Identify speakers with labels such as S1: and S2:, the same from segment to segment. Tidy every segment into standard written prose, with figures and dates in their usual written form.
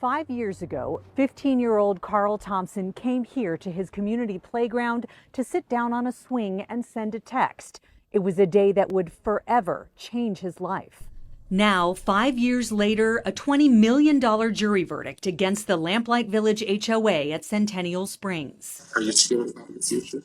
S1: 5 years ago, 15-year-old Carl Thompson came here to his community playground to sit down on a swing and send a text. It was a day that would forever change his life. Now, 5 years later, a $20 million jury verdict against the Lamplight Village HOA at Centennial Springs.
S2: Are you scared about the future?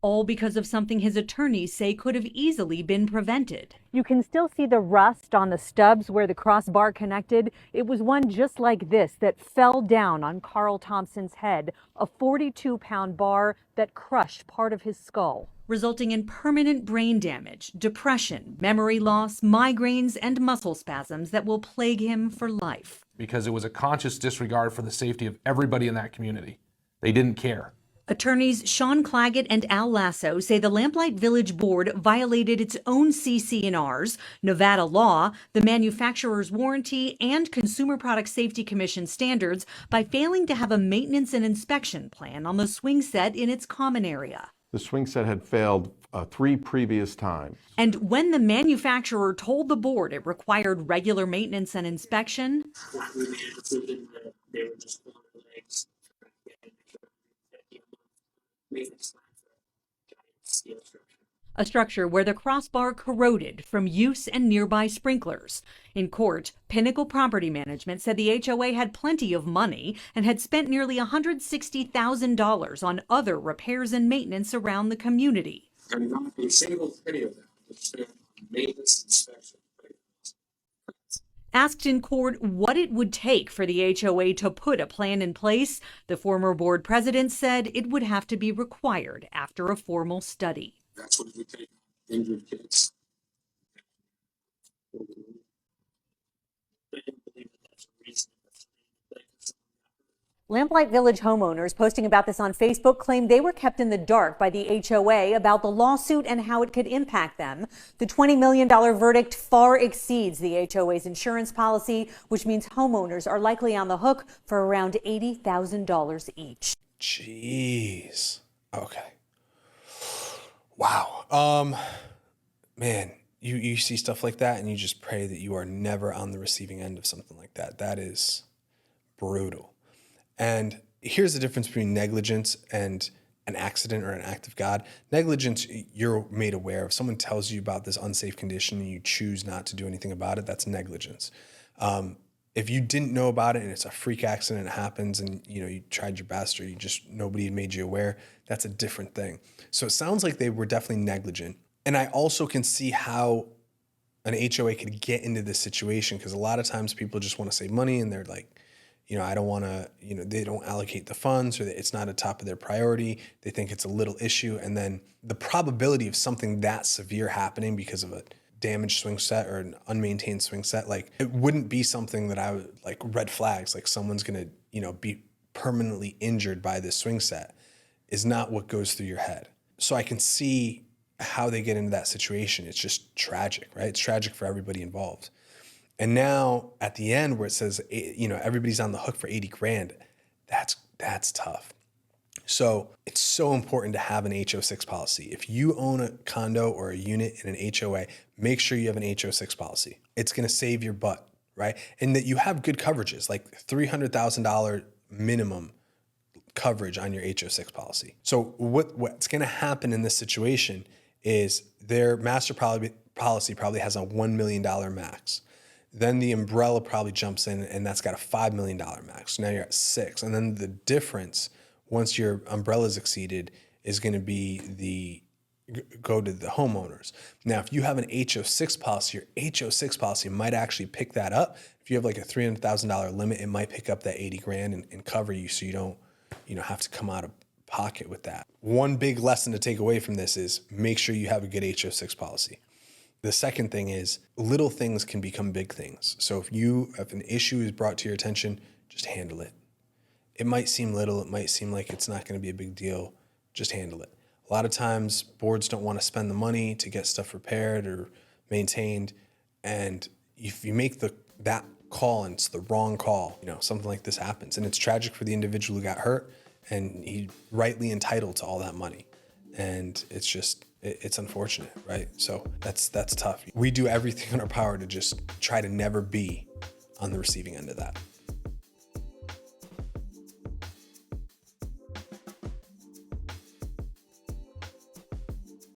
S1: All because of something his attorneys say could have easily been prevented. You can still see the rust on the stubs where the crossbar connected. It was one just like this that fell down on Carl Thompson's head, a 42-pound bar that crushed part of his skull, resulting in permanent brain damage, depression, memory loss, migraines, and muscle spasms that will plague him for life.
S3: Because it was a conscious disregard for the safety of everybody in that community. They didn't care.
S1: Attorneys Sean Claggett and Al Lasso say the Lamplight Village Board violated its own CC&Rs, Nevada law, the manufacturer's warranty, and Consumer Product Safety Commission standards by failing to have a maintenance and inspection plan on the swing set in its common area.
S4: The swing set had failed 3 previous times.
S1: And when the manufacturer told the board it required regular maintenance and inspection,
S2: We made a decision that they were just pulling their legs. Maintenance plan for a giant steel structure.
S1: a structure where the crossbar corroded from use and nearby sprinklers. In court, Pinnacle Property Management said the HOA had plenty of money and had spent nearly $160,000 on other repairs and maintenance around the community.
S2: And not a single penny of that was spent on maintenance inspection.
S1: Asked in court what it would take for the HOA to put a plan in place, the former board president said it would have to be required after a formal study.
S2: That's what we take injured kids. I didn't believe that that's a reason.
S1: Lamplight Village homeowners posting about this on Facebook claimed they were kept in the dark by the HOA about the lawsuit and how it could impact them. The $20 million verdict far exceeds the HOA's insurance policy, which means homeowners are likely on the hook for around $80,000 each.
S5: Jeez. Okay. Wow. Man, you see stuff like that and you just pray that you are never on the receiving end of something like that. That is brutal. And here's the difference between negligence and an accident or an act of God. Negligence, you're made aware of. Someone tells you about this unsafe condition and you choose not to do anything about it. That's negligence. If you didn't know about it and it's a freak accident, it happens and you tried your best or nobody had made you aware, that's a different thing. So it sounds like they were definitely negligent. And I also can see how an HOA could get into this situation because a lot of times people just want to save money and they're like, I don't want to, they don't allocate the funds or it's not a top of their priority. They think it's a little issue. And then the probability of something that severe happening because of a damaged swing set or an unmaintained swing set, like it wouldn't be something that I would like red flags, like someone's going to, be permanently injured by this swing set is not what goes through your head. So I can see how they get into that situation. It's just tragic, right? It's tragic for everybody involved. And now at the end where it says, everybody's on the hook for 80 grand, that's tough. So it's so important to have an HO6 policy. If you own a condo or a unit in an HOA, make sure you have an HO6 policy. It's going to save your butt, right? And that you have good coverages, like $300,000 minimum coverage on your HO6 policy. So what's going to happen in this situation is their master policy probably has a $1 million max. Then the umbrella probably jumps in and that's got a $5 million max. So now you're at 6. And then the difference once your umbrella is exceeded is going to be go to the homeowners. Now, if you have an HO6 policy, your HO6 policy might actually pick that up. If you have like a $300,000 limit, it might pick up that 80 grand and cover you so you don't, have to come out of pocket with that. One big lesson to take away from this is make sure you have a good HO6 policy. The second thing is little things can become big things. So if an issue is brought to your attention, just handle it. It might seem little, it might seem like it's not going to be a big deal, just handle it. A lot of times boards don't want to spend the money to get stuff repaired or maintained. And if you make that call and it's the wrong call, something like this happens. And it's tragic for the individual who got hurt and he's rightly entitled to all that money. And it's unfortunate, right? So that's tough. We do everything in our power to just try to never be on the receiving end of that.